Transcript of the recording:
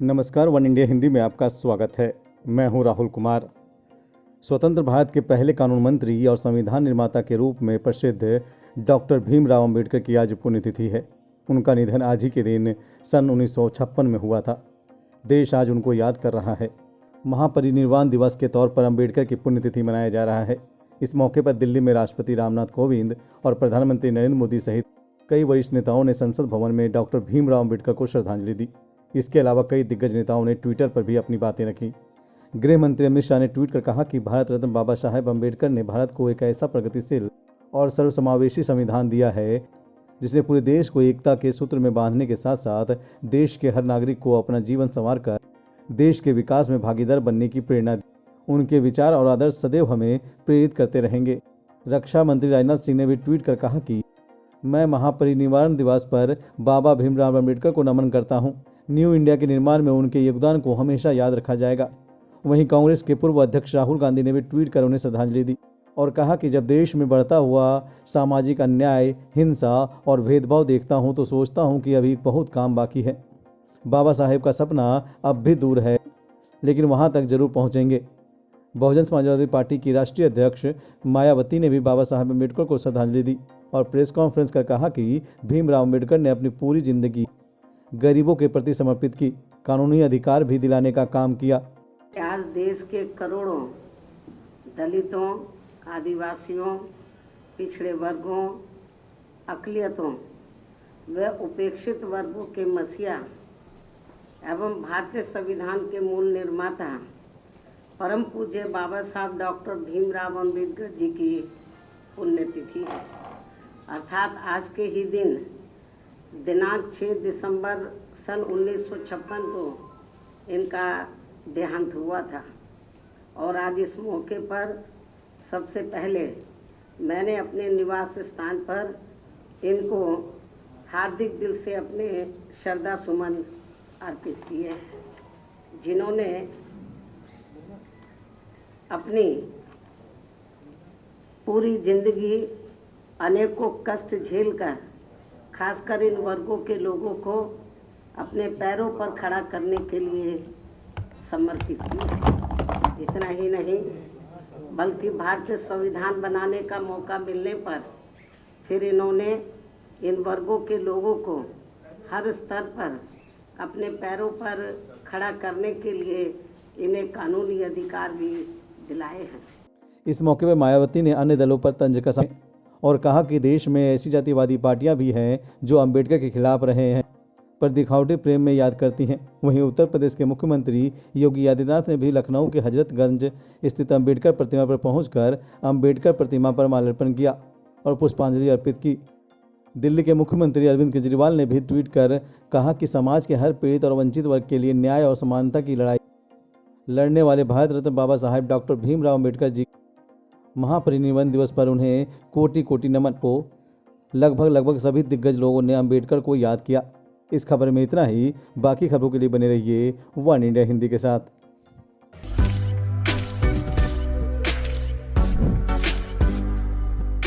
नमस्कार, one India Hindi में आपका स्वागत है। मैं हूं राहुल कुमार। स्वतंत्र भारत के पहले कानून मंत्री और संविधान निर्माता के रूप में प्रसिद्ध डॉक्टर भीमराव अंबेडकर की आज पुण्यतिथि है। उनका निधन आज ही के दिन सन 1956 में हुआ था। देश आज उनको याद कर रहा है। महापरिनिर्वाण दिवस के तौर पर अंबेडकर की पुण्यतिथि मनाया जा रहा है। इस मौके पर दिल्ली में राष्ट्रपति रामनाथ कोविंद और प्रधानमंत्री नरेंद्र मोदी सहित कई वरिष्ठ नेताओं ने संसद भवन में डॉक्टर भीमराव अंबेडकर को श्रद्धांजलि दी। इसके अलावा कई दिग्गज नेताओं ने ट्विटर पर भी अपनी बातें रखी। गृह मंत्री अमित शाह ने ट्वीट कर कहा कि भारत रत्न बाबा साहेब अंबेडकर ने भारत को एक ऐसा प्रगतिशील और सर्वसमावेशी संविधान दिया है जिसने पूरे देश को एकता के सूत्र में बांधने के साथ साथ देश के हर नागरिक को अपना जीवन संवारकर देश के विकास में भागीदार बनने की प्रेरणा दी। उनके विचार और आदर्श सदैव हमें प्रेरित करते रहेंगे। रक्षा मंत्री राजनाथ सिंह ने भी ट्वीट कर कहा कि मैं महापरिनिर्वाण दिवस पर बाबा भीमराव अंबेडकर को नमन करता हूं। न्यू इंडिया के निर्माण में उनके योगदान को हमेशा याद रखा जाएगा। वहीं कांग्रेस के पूर्व अध्यक्ष राहुल गांधी ने भी ट्वीट कर उन्हें श्रद्धांजलि दी और कहा कि जब देश में बढ़ता हुआ सामाजिक अन्याय, हिंसा और भेदभाव देखता हूं तो सोचता हूं कि अभी बहुत काम बाकी है। बाबा साहेब का सपना अब भी दूर है, लेकिन वहां तक जरूर पहुंचेंगे। बहुजन समाजवादी पार्टी की राष्ट्रीय अध्यक्ष मायावती ने भी बाबा साहेब अम्बेडकर को श्रद्धांजलि दी और प्रेस कॉन्फ्रेंस कर कहा कि भीमराव अम्बेडकर ने अपनी पूरी जिंदगी गरीबों के प्रति समर्पित की, कानूनी अधिकार भी दिलाने का काम किया। आज देश के करोड़ों दलितों, आदिवासियों, पिछड़े वर्गों, अक़लियतों व उपेक्षित वर्गों के मसीहा एवं भारतीय संविधान के मूल निर्माता परम पूज्य बाबा साहब डॉक्टर भीमराव अंबेडकर जी की पुण्यतिथि है। अर्थात आज के ही दिन दिनांक 6 दिसंबर सन 1956 को इनका देहांत हुआ था और आज इस मौके पर सबसे पहले मैंने अपने निवास स्थान पर इनको हार्दिक दिल से अपने श्रद्धा सुमन अर्पित किए, जिन्होंने अपनी पूरी जिंदगी अनेकों कष्ट झेलकर खासकर इन वर्गों के लोगों को अपने पैरों पर खड़ा करने के लिए समर्पित किया। इतना ही नहीं बल्कि भारतीय संविधान बनाने का मौका मिलने पर फिर इन्होंने इन वर्गों के लोगों को हर स्तर पर अपने पैरों पर खड़ा करने के लिए इन्हें कानूनी अधिकार भी दिलाए हैं। इस मौके पर मायावती ने अन्य दलों पर तंज कसा और कहा कि देश में ऐसी जातिवादी पार्टियां भी हैं जो अंबेडकर के खिलाफ रहे हैं पर दिखावटी प्रेम में याद करती हैं। वहीं उत्तर प्रदेश के मुख्यमंत्री योगी आदित्यनाथ ने भी लखनऊ के हजरतगंज स्थित अंबेडकर प्रतिमा पर पहुंचकर अंबेडकर प्रतिमा पर माल्यार्पण किया और पुष्पांजलि अर्पित की। दिल्ली के मुख्यमंत्री अरविंद केजरीवाल ने भी ट्वीट कर कहा कि समाज के हर पीड़ित और वंचित वर्ग के लिए न्याय और समानता की लड़ाई लड़ने वाले भारत रत्न बाबा साहेब डॉक्टर भीमराव अंबेडकर जी महापरिनिर्वाण दिवस पर उन्हें कोटि कोटि नमन को लगभग सभी दिग्गज लोगों ने अंबेडकर को याद किया। इस खबर में इतना ही। बाकी खबरों के लिए बने रहिए वन इंडिया हिंदी के साथ।